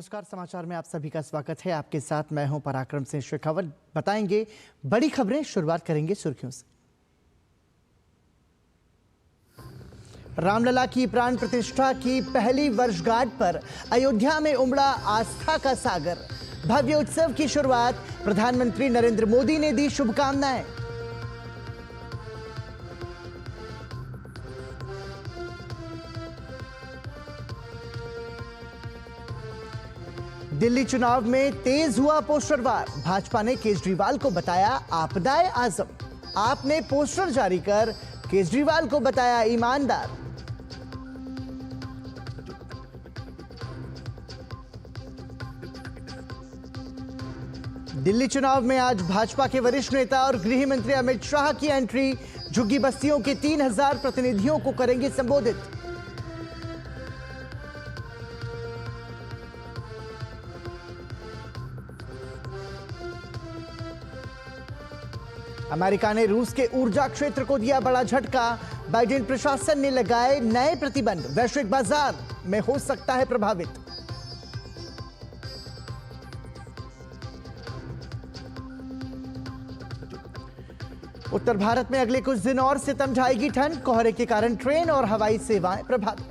नमस्कार, समाचार में आप सभी का स्वागत है। आपके साथ मैं हूं पराक्रम सिंह शेखावत। बताएंगे बड़ी खबरें। शुरुआत करेंगे सुर्खियों से। रामलला की प्राण प्रतिष्ठा की पहली वर्षगांठ पर अयोध्या में उमड़ा आस्था का सागर। भव्य उत्सव की शुरुआत प्रधानमंत्री नरेंद्र मोदी ने दी शुभकामनाएं। दिल्ली चुनाव में तेज हुआ पोस्टर वार। भाजपा ने केजरीवाल को बताया आपदाए आजम। आप ने पोस्टर जारी कर केजरीवाल को बताया ईमानदार। दिल्ली चुनाव में आज भाजपा के वरिष्ठ नेता और गृह मंत्री अमित शाह की एंट्री। झुग्गी बस्तियों के 3000 प्रतिनिधियों को करेंगे संबोधित। अमेरिका ने रूस के ऊर्जा क्षेत्र को दिया बड़ा झटका। बाइडेन प्रशासन ने लगाए नए प्रतिबंध। वैश्विक बाजार में हो सकता है प्रभावित। उत्तर भारत में अगले कुछ दिन और सितम ढाएगी ठंड। कोहरे के कारण ट्रेन और हवाई सेवाएं प्रभावित।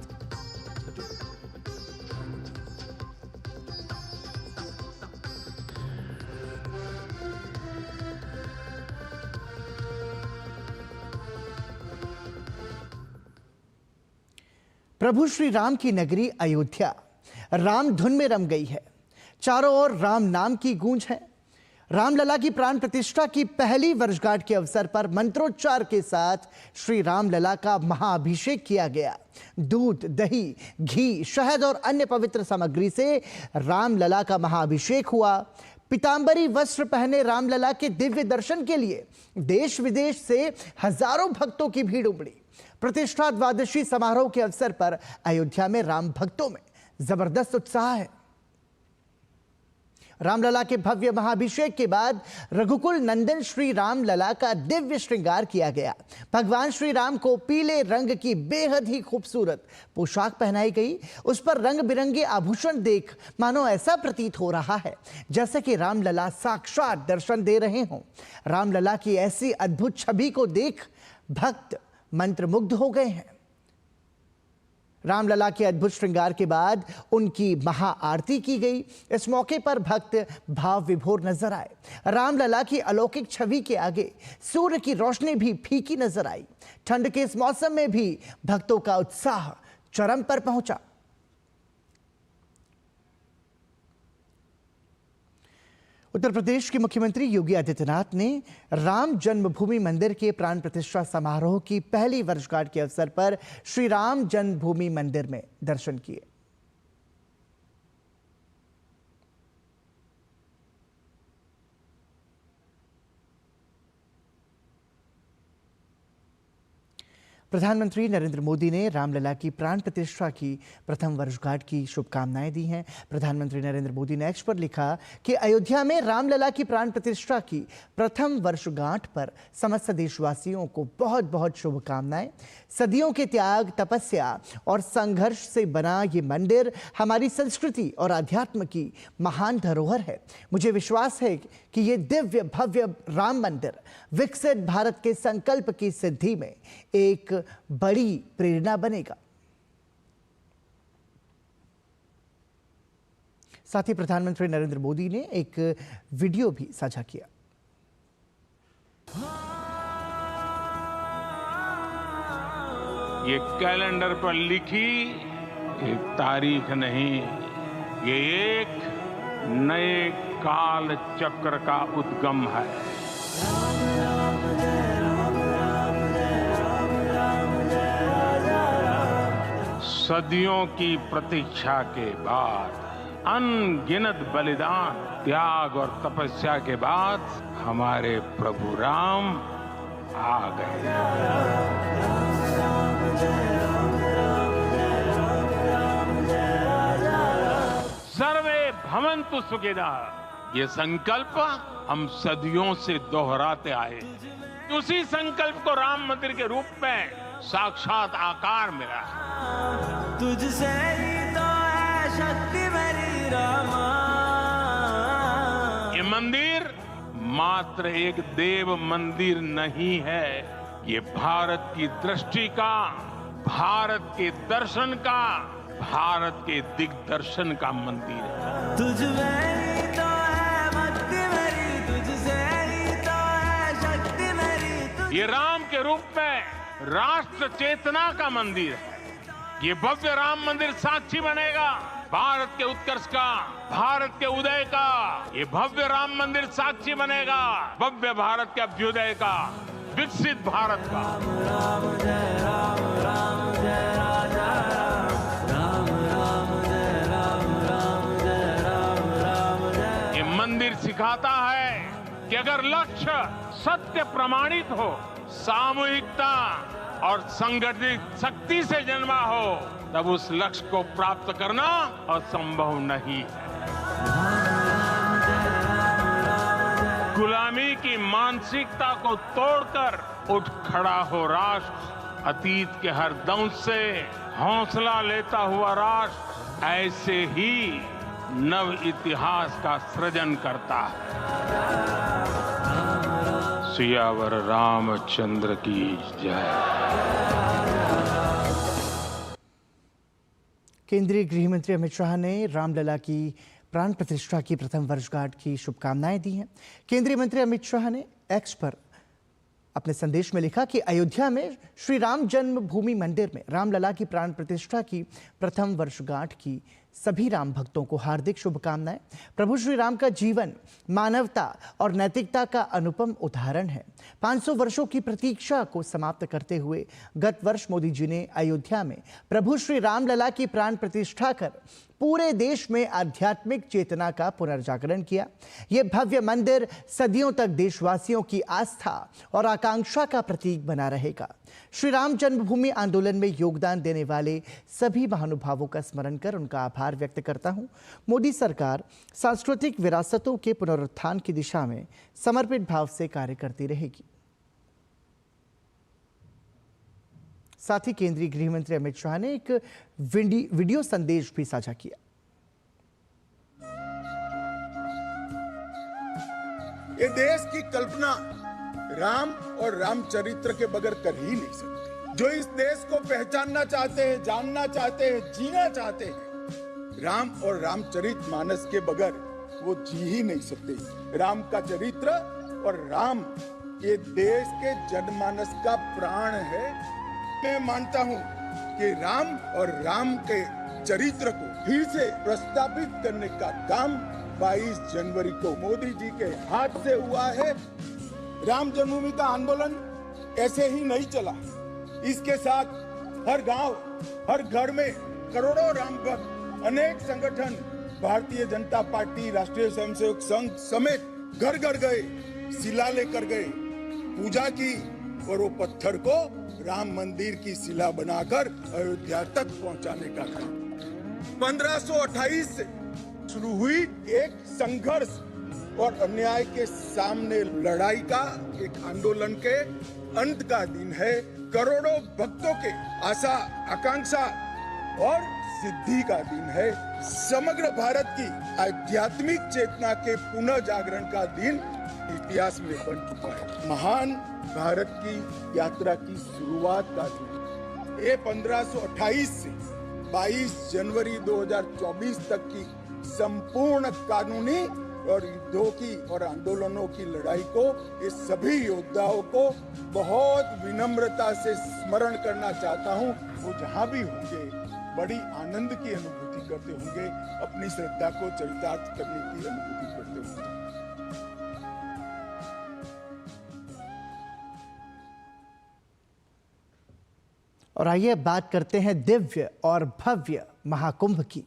प्रभु श्री राम की नगरी अयोध्या राम धुन में रम गई है। चारों ओर राम नाम की गूंज है। रामलला की प्राण प्रतिष्ठा की पहली वर्षगांठ के अवसर पर मंत्रोच्चार के साथ श्री रामलला का महाअभिषेक किया गया। दूध, दही, घी, शहद और अन्य पवित्र सामग्री से रामलला का महाअभिषेक हुआ। पीतांबरी वस्त्र पहने रामलला के दिव्य दर्शन के लिए देश विदेश से हजारों भक्तों की भीड़ उमड़ी। प्रतिष्ठा द्वादशी समारोह के अवसर पर अयोध्या में राम भक्तों में जबरदस्त उत्साह है। रामलला के भव्य महाअभिषेक के बाद रघुकुल नंदन श्री रामलला का दिव्य श्रृंगार किया गया। भगवान श्री राम को पीले रंग की बेहद ही खूबसूरत पोशाक पहनाई गई। उस पर रंग बिरंगे आभूषण देख मानो ऐसा प्रतीत हो रहा है जैसे कि रामलला साक्षात दर्शन दे रहे हों। रामलला की ऐसी अद्भुत छवि को देख भक्त मंत्रमुग्ध हो गए हैं। रामलला के अद्भुत श्रृंगार के बाद उनकी महाआरती की गई। इस मौके पर भक्त भाव विभोर नजर आए। रामलला की अलौकिक छवि के आगे सूर्य की रोशनी भी फीकी नजर आई। ठंड के इस मौसम में भी भक्तों का उत्साह चरम पर पहुंचा। उत्तर प्रदेश के मुख्यमंत्री योगी आदित्यनाथ ने राम जन्मभूमि मंदिर के प्राण प्रतिष्ठा समारोह की पहली वर्षगांठ के अवसर पर श्री राम जन्मभूमि मंदिर में दर्शन किए। प्रधानमंत्री नरेंद्र मोदी ने रामलला की प्राण प्रतिष्ठा की प्रथम वर्षगांठ की शुभकामनाएं दी हैं। प्रधानमंत्री नरेंद्र मोदी ने एक्स पर लिखा कि अयोध्या में रामलला की प्राण प्रतिष्ठा की प्रथम वर्षगांठ पर समस्त देशवासियों को बहुत बहुत शुभकामनाएं। सदियों के त्याग, तपस्या और संघर्ष से बना ये मंदिर हमारी संस्कृति और अध्यात्म की महान धरोहर है। मुझे विश्वास है कि ये दिव्य भव्य राम मंदिर विकसित भारत के संकल्प की सिद्धि में एक बड़ी प्रेरणा बनेगा। साथ ही प्रधानमंत्री नरेंद्र मोदी ने एक वीडियो भी साझा किया। ये कैलेंडर पर लिखी एक तारीख नहीं, ये एक नए काल चक्र का उद्गम है। सदियों की प्रतीक्षा के बाद, अनगिनत बलिदान, त्याग और तपस्या के बाद हमारे प्रभु राम आ गए। सर्वे भवन्तु सुखिनः, ये संकल्प हम सदियों से दोहराते आए। उसी संकल्प को राम मंदिर के रूप में साक्षात आकार मिला है। तुझसे ही तो है शक्ति मेरी राम। मात्र एक देव मंदिर नहीं है, ये भारत की दृष्टि का, भारत के दर्शन का, भारत के दिग्दर्शन का मंदिर है। तुझ में ही तो है भक्ति मेरी, तुझसे ही तो है शक्ति मेरी। ये राम के रूप में राष्ट्र चेतना का मंदिर है। ये भव्य राम मंदिर साक्षी बनेगा भारत के उत्कर्ष का, भारत के उदय का। ये भव्य राम मंदिर साक्षी बनेगा भव्य भारत के अभ्युदय का, विकसित भारत का। राम जय राम, राम जय राजा राम, राम जय राम, राम जय राम, राम जय। ये मंदिर सिखाता है कि अगर लक्ष्य सत्य प्रमाणित हो, सामूहिकता और संगठित शक्ति से जन्मा हो, तब उस लक्ष्य को प्राप्त करना असंभव नहीं है। गुलामी की मानसिकता को तोड़कर उठ खड़ा हो राष्ट्र, अतीत के हर दंश से हौसला लेता हुआ राष्ट्र ऐसे ही नव इतिहास का सृजन करता है। सियावर रामचंद्र की जय। केंद्रीय गृह मंत्री अमित शाह ने रामलला की प्राण प्रतिष्ठा की प्रथम वर्षगांठ की शुभकामनाएं दी हैं। केंद्रीय मंत्री अमित शाह ने एक्स पर अपने संदेश में लिखा कि अयोध्या में श्री राम जन्मभूमि मंदिर में रामलला की प्राण प्रतिष्ठा की प्रथम वर्षगांठ की सभी राम भक्तों को हार्दिक शुभकामनाएं। प्रभु श्री राम का जीवन मानवता और नैतिकता का अनुपम उदाहरण है। 500 वर्षों की प्रतीक्षा को समाप्त करते हुए गत वर्ष मोदी जी ने अयोध्या में प्रभु श्री रामलला की प्राण प्रतिष्ठा कर पूरे देश में आध्यात्मिक चेतना का पुनर्जागरण किया। ये भव्य मंदिर सदियों तक देशवासियों की आस्था और आकांक्षा का प्रतीक बना रहेगा। श्री राम जन्मभूमि आंदोलन में योगदान देने वाले सभी महानुभावों का स्मरण कर उनका आभार व्यक्त करता हूं। मोदी सरकार सांस्कृतिक विरासतों के पुनरुत्थान की दिशा में समर्पित भाव से कार्य करती रहेगी। साथ ही केंद्रीय गृह मंत्री अमित शाह ने एक वीडियो संदेश भी साझा किया। ये देश की कल्पना राम और रामचरित्र के बगैर कर ही नहीं सकते। जो इस देश को पहचानना चाहते हैं, जानना चाहते हैं, जीना चाहते हैं, राम और रामचरित मानस के बगैर वो जी ही नहीं सकते। राम का चरित्र और राम ये देश के जनमानस का प्राण है। मैं मानता हूं कि राम और राम के चरित्र को फिर से प्रस्तावित करने का काम 22 जनवरी को मोदी जी के हाथ से हुआ है। राम जन्मभूमि का आंदोलन ऐसे ही नहीं चला। इसके साथ हर गांव, हर घर में करोड़ों राम भक्त, अनेक संगठन, भारतीय जनता पार्टी, राष्ट्रीय स्वयंसेवक संघ समेत घर घर गए, शिला लेकर गए, पूजा की और वो पत्थर को राम मंदिर की शिला बनाकर अयोध्या तक पहुंचाने का काम 1528 से शुरू हुई एक संघर्ष और अन्याय के सामने लड़ाई का एक आंदोलन के अंत का दिन है। करोड़ों भक्तों के आशा, आकांक्षा और सिद्धि का दिन है। समग्र भारत की आध्यात्मिक चेतना के पुनः जागरण का दिन इतिहास में बन चुका है। महान भारत की यात्रा की शुरुआत का दिन ये 1528 से 22 जनवरी 2024 तक की संपूर्ण कानूनी और युद्धों की और आंदोलनों की लड़ाई को ये सभी योद्धाओं को बहुत विनम्रता से स्मरण करना चाहता हूं। वो जहां भी होंगे बड़ी आनंद की अनुभूति करते होंगे, अपनी श्रद्धा को चरितार्थ करने की अनुभूति करते होंगे। और आइए बात करते हैं दिव्य और भव्य महाकुंभ की।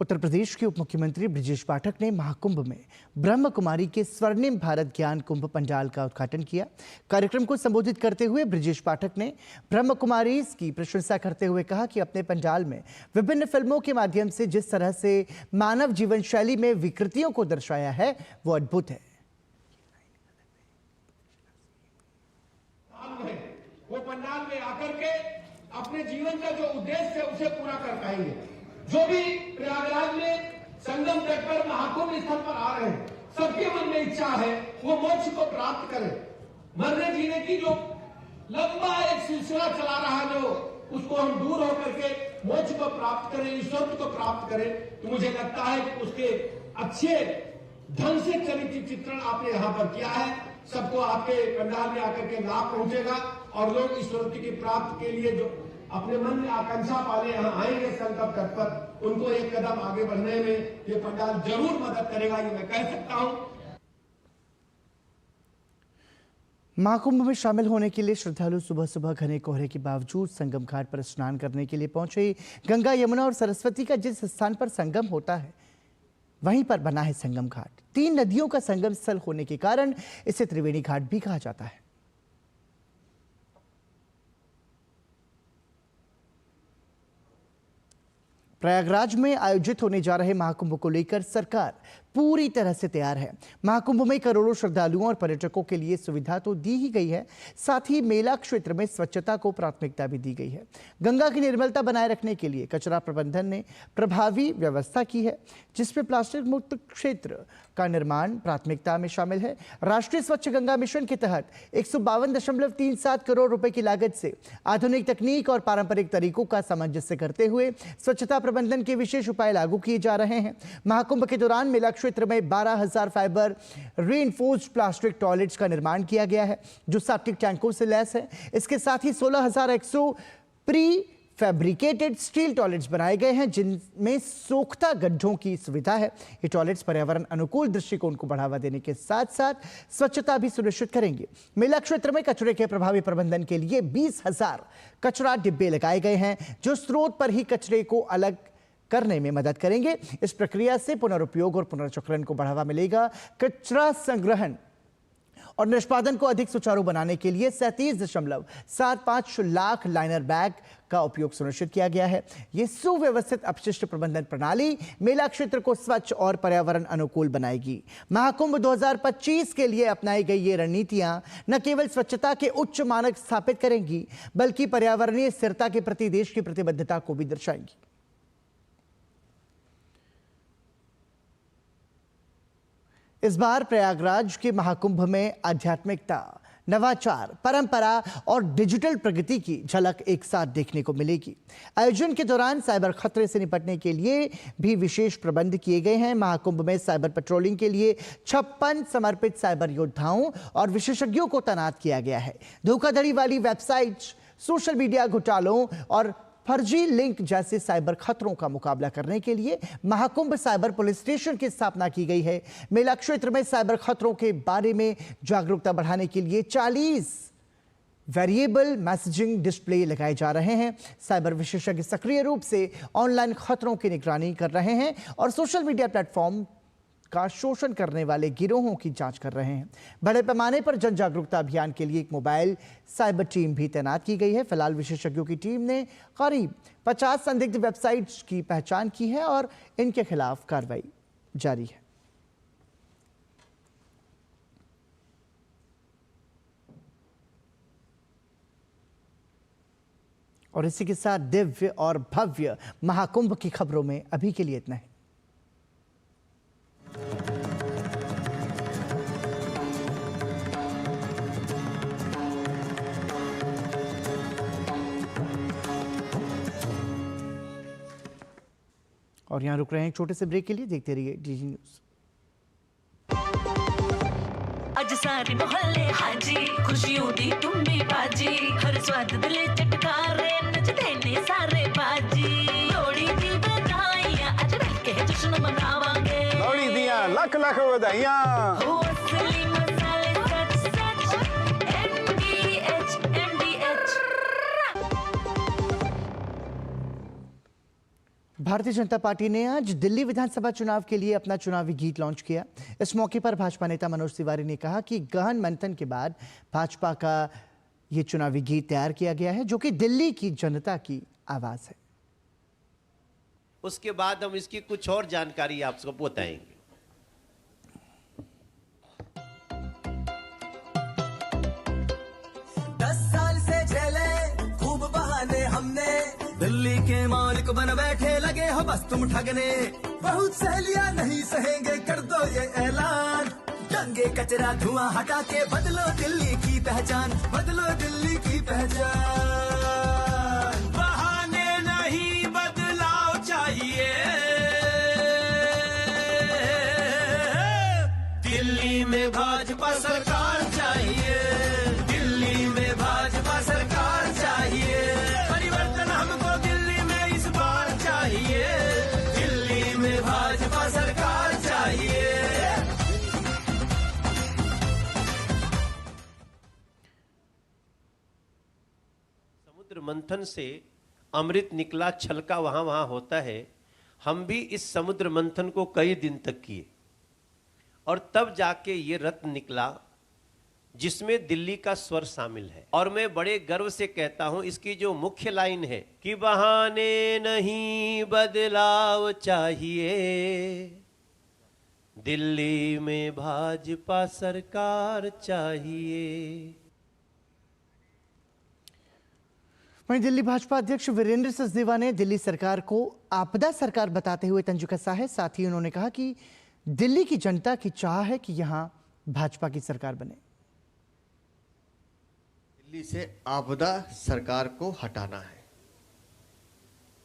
उत्तर प्रदेश के उप मुख्यमंत्री ब्रजेश पाठक ने महाकुंभ में ब्रह्म कुमारी के स्वर्णिम भारत ज्ञान कुंभ पंडाल का उद्घाटन किया। कार्यक्रम को संबोधित करते हुए ब्रजेश पाठक ने ब्रह्म कुमारी की प्रशंसा करते हुए कहा कि अपने पंडाल में विभिन्न फिल्मों के माध्यम से जिस तरह से मानव जीवन शैली में विकृतियों को दर्शाया है वो अद्भुत है। पंडाल में आकर के अपने जीवन का जो उद्देश्य है उसे पूरा कर पाएंगे। जो भी प्रयागराज में संगम तट पर महाकुंभ स्थल पर आ रहे हैं, सबके मन में इच्छा है वो मोक्ष को प्राप्त करें। मरने जीने की जो लंबा एक सिलसिला चला रहा जो उसको हम दूर होकर के मोक्ष को प्राप्त करें, ईश्वर को प्राप्त करें, तो मुझे लगता है कि उसके अच्छे ढंग से चरित्र चित्रण आपने यहाँ पर किया है। सबको आपके पंडाल में आकर के लाभ पहुंचेगा और लोग ईश्वर की प्राप्ति के लिए जो अपने मन में आकांक्षा पाले यहाँ आएंगे संकल्प तट पर, उनको एक कदम आगे बढ़ने में ये पंडाल जरूर मदद करेगा, ये मैं कह सकता हूं। महाकुंभ में शामिल होने के लिए श्रद्धालु सुबह सुबह घने कोहरे के बावजूद संगम घाट पर स्नान करने के लिए पहुंचे। गंगा, यमुना और सरस्वती का जिस स्थान पर संगम होता है वहीं पर बना है संगम घाट। 3 नदियों का संगम स्थल होने के कारण इसे त्रिवेणी घाट भी कहा जाता है। प्रयागराज में आयोजित होने जा रहे महाकुंभ को लेकर सरकार पूरी तरह से तैयार है। महाकुंभ में करोड़ों श्रद्धालुओं और पर्यटकों के लिए सुविधा तो दी ही गई है, साथ ही मेला क्षेत्र में स्वच्छता को प्राथमिकता भी दी गई है। गंगा की निर्मलता बनाए रखने के लिए कचरा प्रबंधन ने प्रभावी व्यवस्था की है, जिसमें प्लास्टिक मुक्त क्षेत्र का निर्माण प्राथमिकता में शामिल है। राष्ट्रीय स्वच्छ गंगा मिशन के तहत 152.37 करोड़ रुपए की लागत से आधुनिक तकनीक और पारंपरिक तरीकों का सामंजस्य करते हुए स्वच्छता प्रबंधन के विशेष उपाय लागू किए जा रहे हैं। महाकुंभ के दौरान मेला क्षेत्र में 12,000 फाइबर रीइंफोर्स्ड प्लास्टिक टॉयलेट्स का निर्माण किया गया है, जो सेप्टिक टैंकों से लैस है। इसके साथ ही 16,100 प्री फैब्रिकेटेड स्टील टॉयलेट्स बनाए गए हैं, जिनमें सोख्ता गड्ढों की सुविधा है। ये टॉयलेट्स पर्यावरण अनुकूल दृष्टिकोण को बढ़ावा देने के साथ साथ स्वच्छता भी सुनिश्चित करेंगे। मेला क्षेत्र में कचरे के प्रभावी प्रबंधन के लिए 20,000 कचरा डिब्बे लगाए गए हैं, जो स्रोत पर ही कचरे को अलग करने में मदद करेंगे। इस प्रक्रिया से पुनरुपयोग और पुनर्चक्रण को बढ़ावा मिलेगा। कचरा संग्रहण और निष्पादन को अधिक सुचारू बनाने के लिए 37.75 लाख लाइनर बैग का उपयोग सुनिश्चित किया गया है। यह सुव्यवस्थित अपशिष्ट प्रबंधन प्रणाली मेला क्षेत्र को स्वच्छ और पर्यावरण अनुकूल बनाएगी। महाकुंभ 2025 के लिए अपनाई गई ये रणनीतियां न केवल स्वच्छता के उच्च मानक स्थापित करेंगी, बल्कि पर्यावरणीय स्थिरता के प्रति देश की प्रतिबद्धता को भी दर्शाएंगी। इस बार प्रयागराज के महाकुंभ में आध्यात्मिकता, नवाचार, परंपरा और डिजिटल प्रगति की झलक एक साथ देखने को मिलेगी। आयोजन के दौरान साइबर खतरे से निपटने के लिए भी विशेष प्रबंध किए गए हैं। महाकुंभ में साइबर पेट्रोलिंग के लिए 56 समर्पित साइबर योद्धाओं और विशेषज्ञों को तैनात किया गया है। धोखाधड़ी वाली वेबसाइट्स, सोशल मीडिया घोटालों और फर्जी लिंक जैसे साइबर खतरों का मुकाबला करने के लिए महाकुंभ साइबर पुलिस स्टेशन की स्थापना की गई है। मेला क्षेत्र में साइबर खतरों के बारे में जागरूकता बढ़ाने के लिए 40 वेरिएबल मैसेजिंग डिस्प्ले लगाए जा रहे हैं। साइबर विशेषज्ञ सक्रिय रूप से ऑनलाइन खतरों की निगरानी कर रहे हैं और सोशल मीडिया प्लेटफॉर्म का शोषण करने वाले गिरोहों की जांच कर रहे हैं। बड़े पैमाने पर जन जागरूकता अभियान के लिए एक मोबाइल साइबर टीम भी तैनात की गई है। फिलहाल विशेषज्ञों की टीम ने करीब 50 संदिग्ध वेबसाइट्स की पहचान की है और इनके खिलाफ कार्रवाई जारी है। और इसी के साथ दिव्य और भव्य महाकुंभ की खबरों में अभी के लिए इतना है। और यहां रुक रहे हैं एक छोटे से ब्रेक के लिए। देखते रहिए डीजी न्यूज। अज सारे मोहल्ले हाजी खुशियों दी तुम्बी बाजी हर स्वाद दिले चटकारे नचदे ने सारे बाजी लोड़ी दी बधाइयां अज रह के जश्न मनावांगे लोड़ी दियां लख लख बधाइयां हो असली मसाले सच सच MDH भारतीय जनता पार्टी ने आज दिल्ली विधानसभा चुनाव के लिए अपना चुनावी गीत लॉन्च किया। इस मौके पर भाजपा नेता मनोज तिवारी ने कहा कि गहन मंथन के बाद भाजपा का ये चुनावी गीत तैयार किया गया है, जो कि दिल्ली की जनता की आवाज है। उसके बाद हम इसकी कुछ और जानकारी आपको बताएंगे। दस साल से झेले दिल्ली के मालिक बन बैठे लगे हो बस तुम ठगने, बहुत सहेलियां नहीं सहेंगे कर दो ये ऐलान, दंगे कचरा धुआं हटा के बदलो दिल्ली की पहचान, बदलो दिल्ली की पहचान। बहाने नहीं बदलाव चाहिए, दिल्ली में भाजपा सरकार चाहिए, दिल्ली में भाजपा सरकार चाहिए, परिवर्तन हमको दिल्ली में इस बार चाहिए, दिल्ली में भाजपा सरकार चाहिए। समुद्र मंथन से अमृत निकला, छलका वहां वहां होता है। हम भी इस समुद्र मंथन को कई दिन तक किए और तब जाके ये रत्न निकला जिसमें दिल्ली का स्वर शामिल है। और मैं बड़े गर्व से कहता हूं, इसकी जो मुख्य लाइन है कि बहाने नहीं बदलाव चाहिए, दिल्ली में भाजपा सरकार चाहिए। वहीं दिल्ली भाजपा अध्यक्ष वीरेंद्र सचदेवा ने दिल्ली सरकार को आपदा सरकार बताते हुए तंज कसा है। साथ ही उन्होंने कहा कि दिल्ली की जनता की चाह है कि यहां भाजपा की सरकार बने। दिल्ली से आपदा सरकार को हटाना है।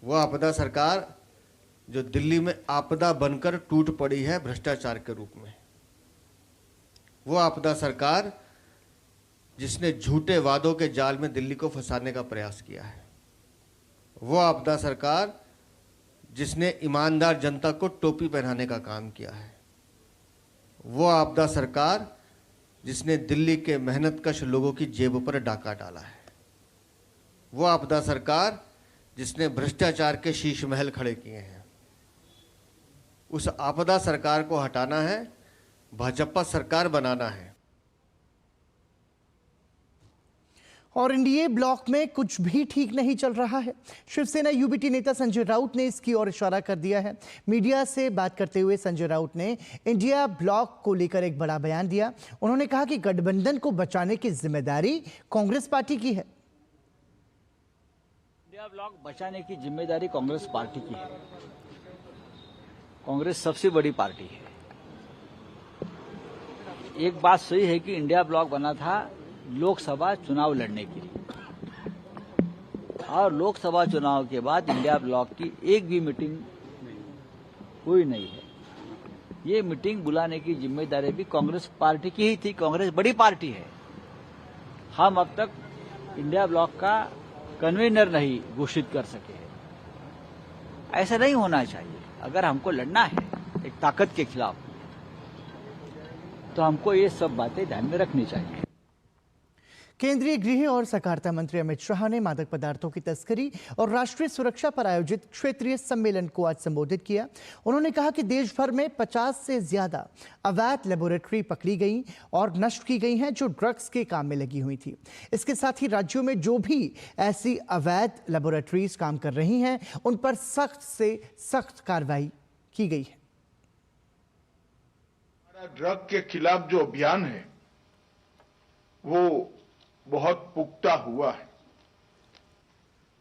वो आपदा सरकार जो दिल्ली में आपदा बनकर टूट पड़ी है भ्रष्टाचार के रूप में, वो आपदा सरकार जिसने झूठे वादों के जाल में दिल्ली को फंसाने का प्रयास किया है, वो आपदा सरकार जिसने ईमानदार जनता को टोपी पहनाने का काम किया है, वो आपदा सरकार जिसने दिल्ली के मेहनतकश लोगों की जेब पर डाका डाला है, वो आपदा सरकार जिसने भ्रष्टाचार के शीश महल खड़े किए हैं। उस आपदा सरकार को हटाना है, भाजपा सरकार बनाना है। और एनडीए ब्लॉक में कुछ भी ठीक नहीं चल रहा है। शिवसेना यूबीटी नेता संजय राउत ने इसकी ओर इशारा कर दिया है। मीडिया से बात करते हुए संजय राउत ने इंडिया ब्लॉक को लेकर एक बड़ा बयान दिया। उन्होंने कहा कि गठबंधन को बचाने की जिम्मेदारी कांग्रेस पार्टी की है। इंडिया ब्लॉक बचाने की जिम्मेदारी कांग्रेस पार्टी की है। कांग्रेस सबसे बड़ी पार्टी है। एक बात सही है कि इंडिया ब्लॉक बना था लोकसभा चुनाव लड़ने के लिए, और लोकसभा चुनाव के बाद इंडिया ब्लॉक की एक भी मीटिंग हुई नहीं है। ये मीटिंग बुलाने की जिम्मेदारी भी कांग्रेस पार्टी की ही थी। कांग्रेस बड़ी पार्टी है। हम अब तक इंडिया ब्लॉक का कन्वीनर नहीं घोषित कर सके। ऐसा नहीं होना चाहिए। अगर हमको लड़ना है एक ताकत के खिलाफ, तो हमको ये सब बातें ध्यान में रखनी चाहिए। केंद्रीय गृह और सहकारिता मंत्री अमित शाह ने मादक पदार्थों की तस्करी और राष्ट्रीय सुरक्षा पर आयोजित क्षेत्रीय सम्मेलन को आज संबोधित किया। उन्होंने कहा कि देश भर में 50 से ज्यादा अवैध लेबोरेटरी पकड़ी गई और नष्ट की गई हैं जो ड्रग्स के काम में लगी हुई थी। इसके साथ ही राज्यों में जो भी ऐसी अवैध लेबोरेटरीज काम कर रही हैं उन पर सख्त से सख्त कार्रवाई की गई है। हमारा ड्रग के खिलाफ जो अभियान है वो बहुत पुख्ता हुआ है।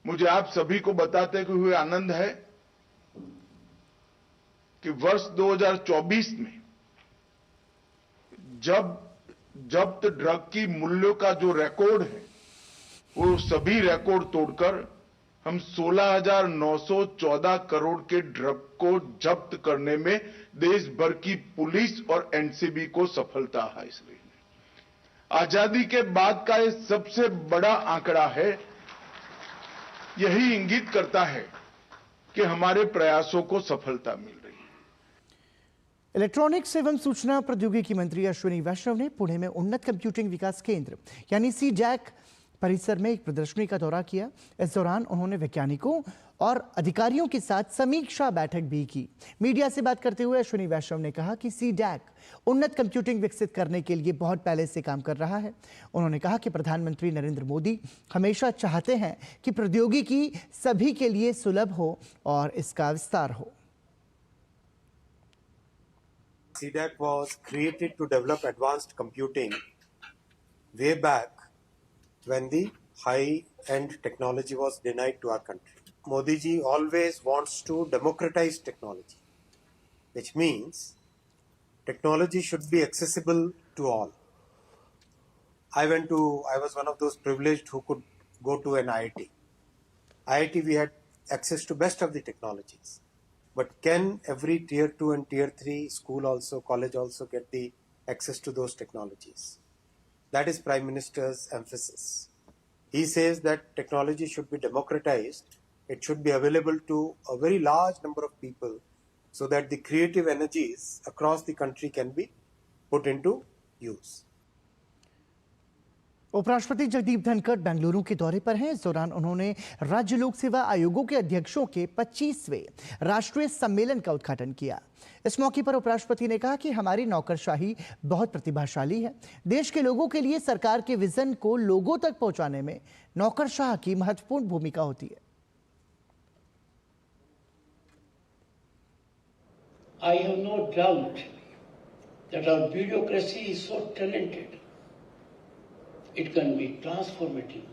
मुझे आप सभी को बताते हुए आनंद है कि वर्ष 2024 में जब्त ड्रग की मूल्यों का जो रिकॉर्ड है वो सभी रिकॉर्ड तोड़कर हम 16,914 करोड़ के ड्रग को जब्त करने में देश भर की पुलिस और एनसीबी को सफलता हासिल हुई। आजादी के बाद का ये सबसे बड़ा आंकड़ा है। यही इंगित करता है कि हमारे प्रयासों को सफलता मिल रही है। इलेक्ट्रॉनिक्स एवं सूचना प्रौद्योगिकी मंत्री अश्विनी वैष्णव ने पुणे में उन्नत कंप्यूटिंग विकास केंद्र यानी सीडैक परिसर में एक प्रदर्शनी का दौरा किया। इस दौरान उन्होंने वैज्ञानिकों और अधिकारियों के साथ समीक्षा बैठक भी की। मीडिया से बात करते हुए अश्विनी वैष्णव ने कहा कि सीडैक उन्नत कंप्यूटिंग विकसित करने के लिए बहुत पहले से काम कर रहा है। उन्होंने कहा कि प्रधानमंत्री नरेंद्र मोदी हमेशा चाहते हैं कि प्रौद्योगिकी सभी के लिए सुलभ हो और इसका विस्तार हो। CDAC was created to develop advanced computing way back when the high-end technology was denied to our country. Modi ji always wants to democratize technology, which means technology should be accessible to all. I was one of those privileged who could go to an IIT. IIT, we had access to best of the technologies. But can every tier 2 and tier 3 school also, college also get the access to those technologies? That is Prime Minister's emphasis. He says that technology should be democratized. It should be available to a very large number of people so that the creative energies across the country can be put into use. उपराष्ट्रपति जगदीप धनखड़ बेंगलुरु के दौरे पर हैं। इस दौरान उन्होंने राज्य लोक सेवा आयोगों के अध्यक्षों के 25वें राष्ट्रीय सम्मेलन का उद्घाटन किया। इस मौके पर उपराष्ट्रपति ने कहा कि हमारी नौकरशाही बहुत प्रतिभाशाली है। देश के लोगों के लिए सरकार के विजन को लोगों तक पहुंचाने में नौकरशाह की महत्वपूर्ण भूमिका होती है। I have no doubt that our bureaucracy is so talented. It can be transformative,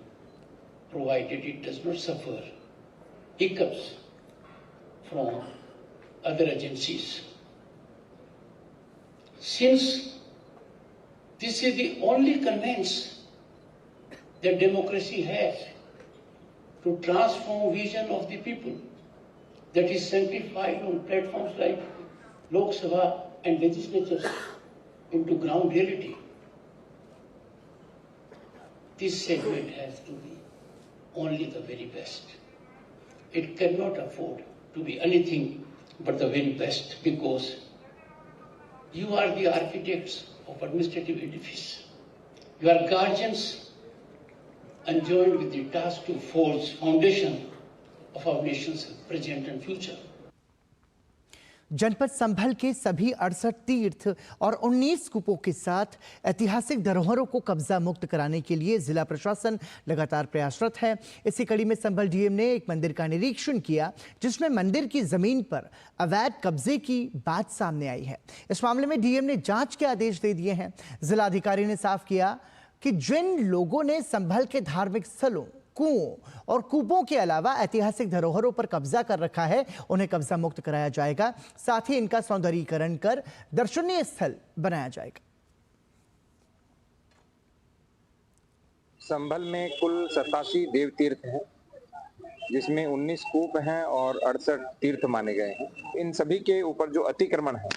provided it does not suffer hiccups from other agencies. Since this is the only conveyance that democracy has to transform vision of the people, that is sanctified on platforms like Lok Sabha and legislatures into ground reality, this segment has to be only the very best. It cannot afford to be anything but the very best, because you are the architects of administrative edifice. You are guardians enjoined with the task to forge foundation of our nation's present and future. जनपद संभल के सभी 68 तीर्थ और 19 कूपों के साथ ऐतिहासिक धरोहरों को कब्जा मुक्त कराने के लिए जिला प्रशासन लगातार प्रयासरत है। इसी कड़ी में संभल डीएम ने एक मंदिर का निरीक्षण किया, जिसमें मंदिर की जमीन पर अवैध कब्जे की बात सामने आई है। इस मामले में डीएम ने जांच के आदेश दे दिए हैं। जिलाधिकारी ने साफ किया कि जिन लोगों ने संभल के धार्मिक स्थलों, कुओं और कूपों के अलावा ऐतिहासिक धरोहरों पर कब्जा कर रखा है, उन्हें कब्जा मुक्त कराया जाएगा। साथ ही इनका सौंदर्यीकरण कर दर्शनीय स्थल बनाया जाएगा। संभल में कुल 87 देव तीर्थ हैं, जिसमें 19 कूप हैं और 68 तीर्थ माने गए हैं। इन सभी के ऊपर जो अतिक्रमण है,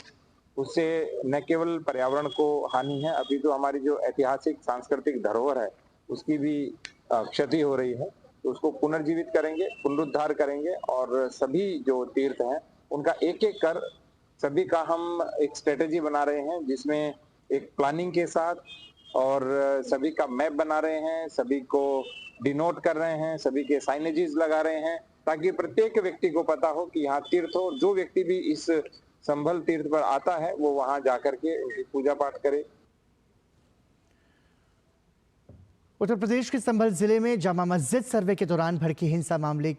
उससे न केवल पर्यावरण को हानि है, अभी तो हमारी जो ऐतिहासिक सांस्कृतिक धरोहर है उसकी भी क्षति हो रही है। तो उसको पुनर्जीवित करेंगे, पुनरुद्धार करेंगे और सभी जो तीर्थ हैं उनका एक एक कर सभी का हम एक स्ट्रेटेजी बना रहे हैं, जिसमें एक प्लानिंग के साथ और सभी का मैप बना रहे हैं, सभी को डिनोट कर रहे हैं, सभी के साइनेजेस लगा रहे हैं, ताकि प्रत्येक व्यक्ति को पता हो कि यहाँ तीर्थ हो। जो व्यक्ति भी इस संभल तीर्थ पर आता है वो वहां जाकर के उनकी पूजा पाठ करे। उत्तर प्रदेश के संभल जिले में जामा मस्जिद सर्वे के दौरान भड़की हिंसा मामले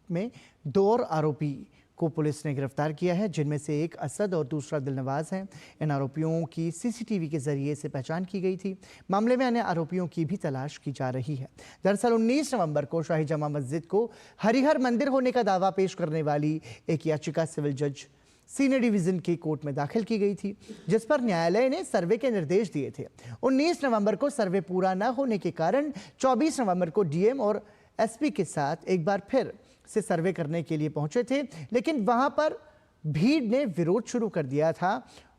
में 2 और आरोपी को पुलिस ने गिरफ्तार किया है, जिनमें से एक असद और दूसरा दिलनवाज हैं। इन आरोपियों की सीसीटीवी के जरिए से पहचान की गई थी। मामले में अन्य आरोपियों की भी तलाश की जा रही है। दरअसल 19 नवंबर को शाही जामा मस्जिद को हरिहर मंदिर होने का दावा पेश करने वाली एक याचिका सिविल जज सीनियर डिवीजन की कोर्ट में दाखिल की गई थी, जिस पर न्यायालय ने सर्वे के निर्देश दिए थे। 19 नवंबर को सर्वे पूरा न होने के कारण 24 नवंबर को डीएम और एसपी के साथ एक बार फिर से सर्वे करने के लिए पहुंचे थे, लेकिन वहां पर भीड़ ने विरोध शुरू कर दिया था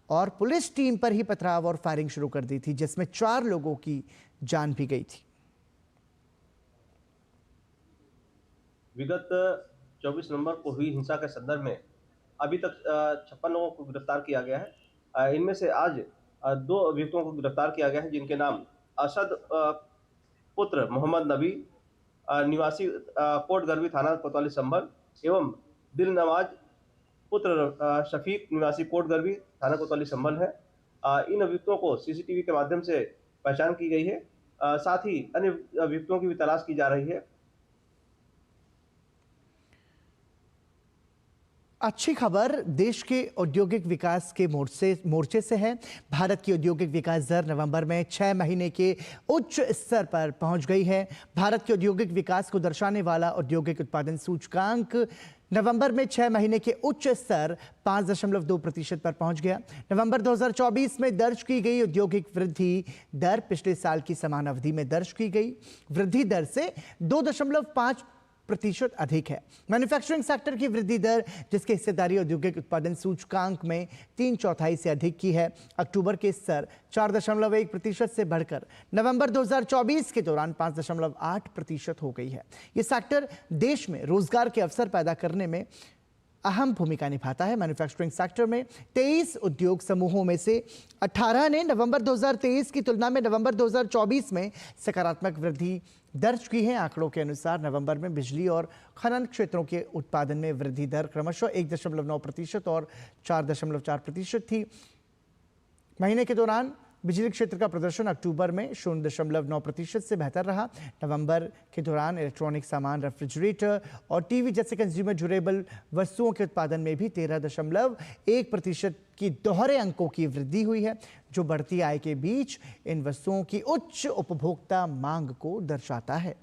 और पुलिस टीम पर ही पथराव और फायरिंग शुरू कर दी थी, जिसमें 4 लोगों की जान भी गई थी। विगत 24 नवंबर को हुई हिंसा के संदर्भ में अभी तक 56 लोगों को गिरफ्तार किया गया है। इनमें से आज 2 अभियुक्तों को गिरफ्तार किया गया है, जिनके नाम असद पुत्र मोहम्मद नबी निवासी कोट गरबी थाना कोतवाली संभल एवं दिल नवाज पुत्र शफीक निवासी कोट गरबी थाना कोतवाली संभल है। इन अभियुक्तों को सीसीटीवी के माध्यम से पहचान की गई है। साथ ही अन्य अभियुक्तों की भी तलाश की जा रही है। अच्छी खबर देश के औद्योगिक विकास के मोर्चे से है। भारत की औद्योगिक विकास दर नवंबर में 6 महीने के उच्च स्तर पर पहुंच गई है। भारत के औद्योगिक विकास को दर्शाने वाला औद्योगिक उत्पादन सूचकांक नवंबर में 6 महीने के उच्च स्तर 5.2% पर पहुंच गया। नवंबर 2024 में दर्ज की गई औद्योगिक वृद्धि दर पिछले साल की समान अवधि में दर्ज की गई वृद्धि दर से 2.5% अधिक है। मैन्युफैक्चरिंग सेक्टर की वृद्धि दर, जिसकी हिस्सेदारी औद्योगिक उत्पादन सूचकांक में 3/4 से अधिक की है, अक्टूबर के स्तर 4.1% से बढ़कर नवंबर 2024 के दौरान 5.8% हो गई है। ये सेक्टर देश में रोजगार के अवसर पैदा करने में अहम भूमिका निभाता है। मैन्युफैक्चरिंग सेक्टर में 23 उद्योग समूहों में से 18 ने नवंबर 2023 की तुलना में नवंबर 2024 में सकारात्मक वृद्धि दर्ज की है। आंकड़ों के अनुसार नवंबर में बिजली और खनन क्षेत्रों के उत्पादन में वृद्धि दर क्रमशः 1.9% और 4.4% थी। महीने के दौरान बिजली क्षेत्र का प्रदर्शन अक्टूबर में 0.9% से बेहतर रहा। नवंबर के दौरान इलेक्ट्रॉनिक सामान, रेफ्रिजरेटर और टीवी जैसे कंज्यूमर ड्यूरेबल वस्तुओं के उत्पादन में भी 13.1% की दोहरे अंकों की वृद्धि हुई है, जो बढ़ती आय के बीच इन वस्तुओं की उच्च उपभोक्ता मांग को दर्शाता है।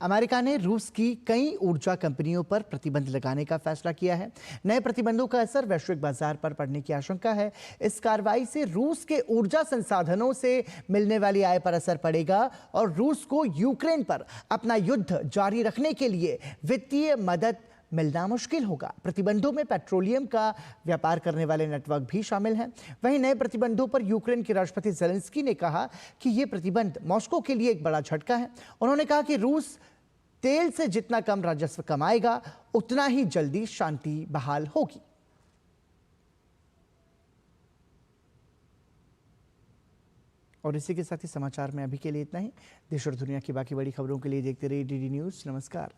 अमेरिका ने रूस की कई ऊर्जा कंपनियों पर प्रतिबंध लगाने का फैसला किया है। नए प्रतिबंधों का असर वैश्विक बाजार पर पड़ने की आशंका है। इस कार्रवाई से रूस के ऊर्जा संसाधनों से मिलने वाली आय पर असर पड़ेगा और रूस को यूक्रेन पर अपना युद्ध जारी रखने के लिए वित्तीय मदद मिलना मुश्किल होगा। प्रतिबंधों में पेट्रोलियम का व्यापार करने वाले नेटवर्क भी शामिल हैं। वहीं नए प्रतिबंधों पर यूक्रेन के राष्ट्रपति ज़ेलेंस्की ने कहा कि ये प्रतिबंध मॉस्को के लिए एक बड़ा झटका है। उन्होंने कहा कि रूस तेल से जितना कम राजस्व कमाएगा, उतना ही जल्दी शांति बहाल होगी। और इसी के साथ ही समाचार में अभी के लिए इतना ही। देश और दुनिया की बाकी बड़ी खबरों के लिए देखते रहिए डीडी न्यूज़। नमस्कार।